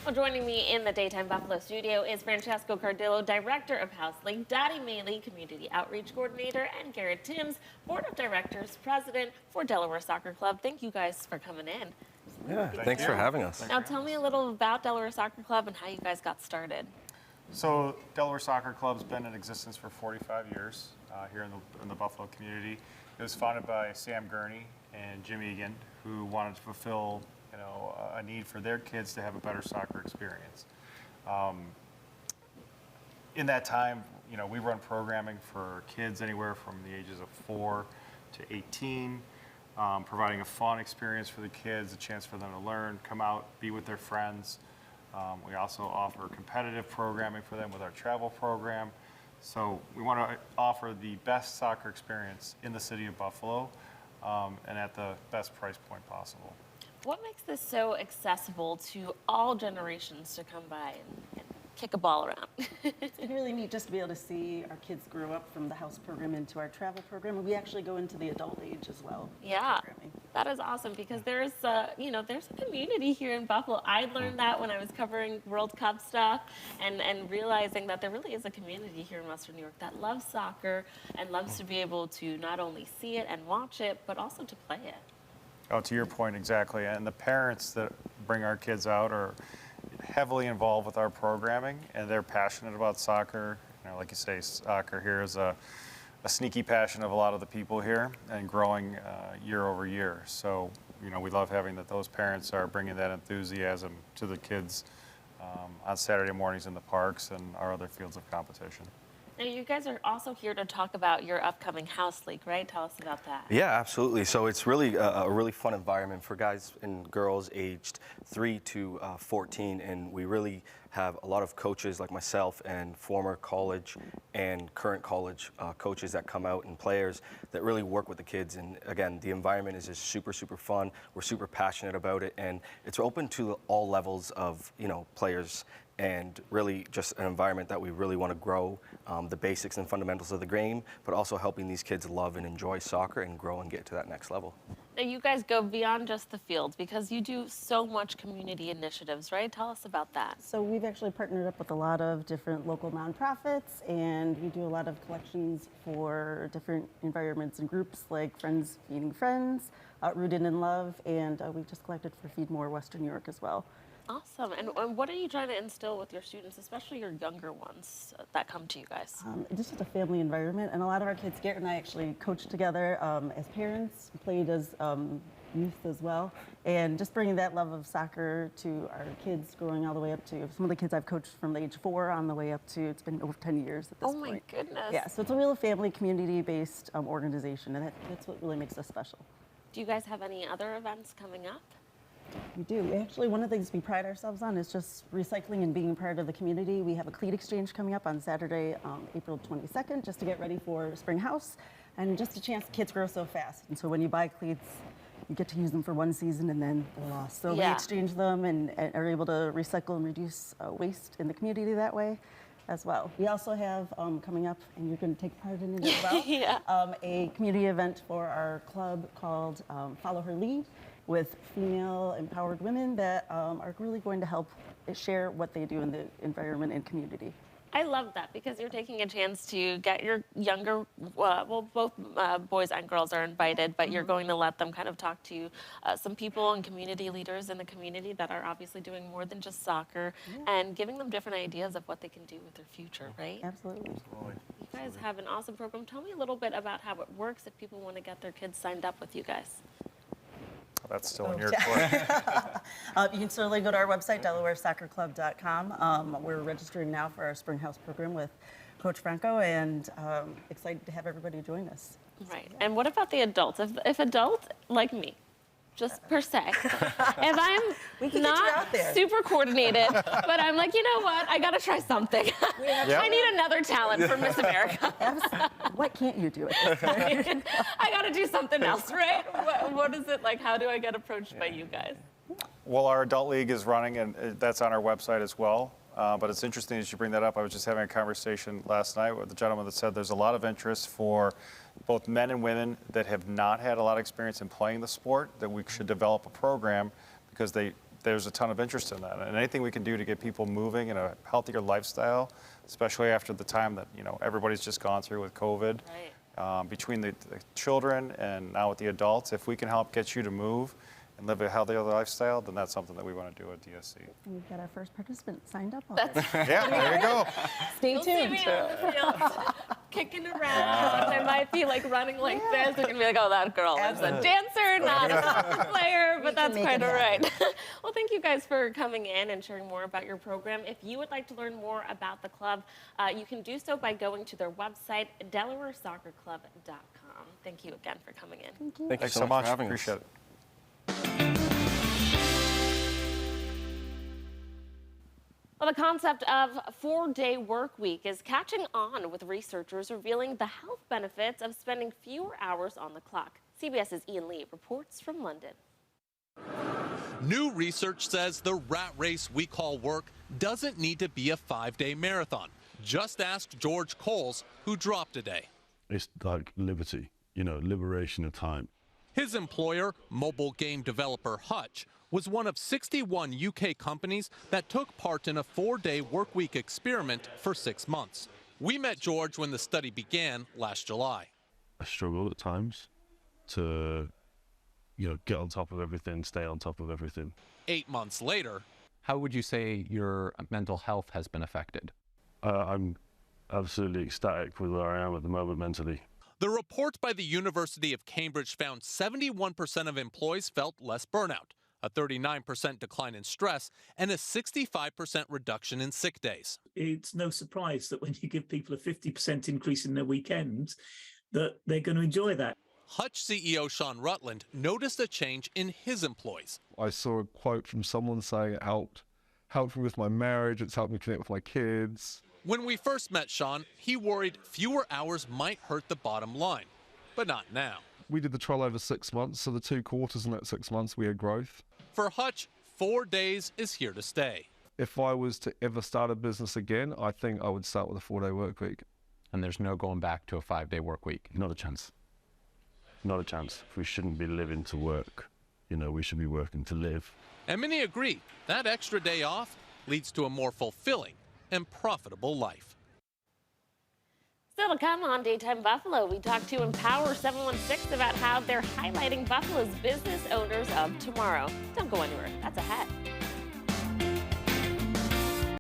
Also joining me in the Daytime Buffalo studio is Francesco Cardillo, Director of House League, Dottie Maley, Community Outreach Coordinator, and Garrett Timms, Board of Directors President for Delaware Soccer Club. Thank you guys for coming in. Yeah, thanks for having us. Now tell me a little about Delaware Soccer Club and how you guys got started. So Delaware Soccer Club's been in existence for 45 years here in the Buffalo community. It was founded by Sam Gurney and Jim Egan, who wanted to fulfill a need for their kids to have a better soccer experience. In that time, we run programming for kids anywhere from the ages of 4 to 18, providing a fun experience for the kids, a chance for them to learn, come out, be with their friends. We also offer competitive programming for them with our travel program. So we want to offer the best soccer experience in the city of Buffalo and at the best price point possible. What makes this so accessible to all generations to come by and kick a ball around? It's really neat just to be able to see our kids grow up from the house program into our travel program, and we actually go into the adult age as well. Yeah, that is awesome because there's there's a community here in Buffalo. I learned that when I was covering World Cup stuff and realizing that there really is a community here in Western New York that loves soccer and loves to be able to not only see it and watch it, but also to play it. Oh, to your point, exactly. And the parents that bring our kids out are heavily involved with our programming, and they're passionate about soccer. Like you say, soccer here is a sneaky passion of a lot of the people here, and growing year over year. So, we love having those parents are bringing that enthusiasm to the kids on Saturday mornings in the parks and our other fields of competition. Now, you guys are also here to talk about your upcoming house league, right? Tell us about that. Yeah, absolutely. So it's really a really fun environment for guys and girls aged 3 to 14, and we really have a lot of coaches like myself and former college and current college coaches that come out and players that really work with the kids. And again, the environment is just super, super fun. We're super passionate about it, and it's open to all levels of players. And really just an environment that we really want to grow the basics and fundamentals of the game, but also helping these kids love and enjoy soccer and grow and get to that next level. Now, you guys go beyond just the fields because you do so much community initiatives, right? Tell us about that. So we've actually partnered up with a lot of different local nonprofits, and we do a lot of collections for different environments and groups like Friends Feeding Friends, Rooted in Love, and we just collected for Feed More Western New York as well. Awesome. And what are you trying to instill with your students, especially your younger ones that come to you guys? This is a family environment, and a lot of our kids, Garrett and I actually coached together as parents, played as youth as well, and just bringing that love of soccer to our kids growing all the way up to some of the kids I've coached from the age 4 on the way up to, it's been over 10 years at this point. Oh my goodness. Yeah, so it's a real family, community-based organization, and that's what really makes us special. Do you guys have any other events coming up? We do. Actually, one of the things we pride ourselves on is just recycling and being part of the community. We have a cleat exchange coming up on Saturday, April 22nd, just to get ready for Spring House, and just a chance. Kids grow so fast, and so when you buy cleats, you get to use them for one season and then they're lost. So we exchange them and are able to recycle and reduce waste in the community that way as well. We also have coming up, and you're going to take part in it as well, a community event for our club called Follow Her Lead, with female empowered women that are really going to help share what they do in the environment and community. I love that because you're taking a chance to get your younger, well, both boys and girls are invited, but you're going to let them kind of talk to some people and community leaders in the community that are obviously doing more than just soccer and giving them different ideas of what they can do with their future, right? Absolutely. You guys have an awesome program. Tell me a little bit about how it works if people want to get their kids signed up with you guys. That's still in your court. You can certainly go to our website, DelawareSoccerClub.com. We're registering now for our Spring House program with Coach Franco, and excited to have everybody join us. Right. And what about the adults? If adults like me, just per se, if I'm not super coordinated, but I'm like, you know what, I got to try something. I need another talent for Miss America. What can't you do? I got to do something else, right? What is it like? How do I get approached by you guys? Well, our adult league is running, and that's on our website as well. But it's interesting as you bring that up. I was just having a conversation last night with the gentleman that said there's a lot of interest for both men and women that have not had a lot of experience in playing the sport, that we should develop a program because they there's a ton of interest in that. And anything we can do to get people moving in a healthier lifestyle, especially after the time that, everybody's just gone through with COVID. Right. Between the children and now with the adults, if we can help get you to move and live a healthier lifestyle, then that's something that we want to do at DSC. And we've got our first participant signed up already. Yeah, there you go. Stay You'll see tuned. me on the field kicking around. I might be like running like this. They're gonna be like, oh, that girl is a dancer, not a soccer player, but that's make quite it all right. Well, thank you guys for coming in and sharing more about your program. If you would like to learn more about the club, you can do so by going to their website, DelawareSoccerClub.com. Thank you again for coming in. Thank you. Thanks so much. for having us. Appreciate it. Well, the concept of 4-day work week is catching on, with researchers revealing the health benefits of spending fewer hours on the clock. CBS's Ian Lee reports from London. New research says the rat race we call work doesn't need to be a 5-day marathon. Just ask George Coles, who dropped a day. It's like liberty, liberation of time. His employer, mobile game developer Hutch, was one of 61 UK companies that took part in a 4-day workweek experiment for 6 months. We met George when the study began last July. I struggle at times to, get on top of everything, stay on top of everything. 8 months later, how would you say your mental health has been affected? I'm absolutely ecstatic with where I am at the moment mentally. the report by the University of Cambridge found 71% of employees felt less burnout, a 39% decline in stress, and a 65% reduction in sick days. It's no surprise that when you give people a 50% increase in their weekends, that they're going to enjoy that. Hutch CEO Sean Rutland noticed a change in his employees. I saw a quote from someone saying it helped me with my marriage, it's helped me connect with my kids. When we first met Sean, he worried fewer hours might hurt the bottom line, but not now. We did the trial over 6 months, so the 2 quarters in that 6 months we had growth. For Hutch, 4 days is here to stay. If I was to ever start a business again, I think I would start with a 4-day work week. And there's no going back to a 5-day work week. Not a chance. Not a chance. We shouldn't be living to work. We should be working to live. And many agree that extra day off leads to a more fulfilling and profitable life. Still to come on Daytime Buffalo, we talked to Empower 716 about how they're highlighting Buffalo's business owners of tomorrow. Don't go anywhere. That's ahead.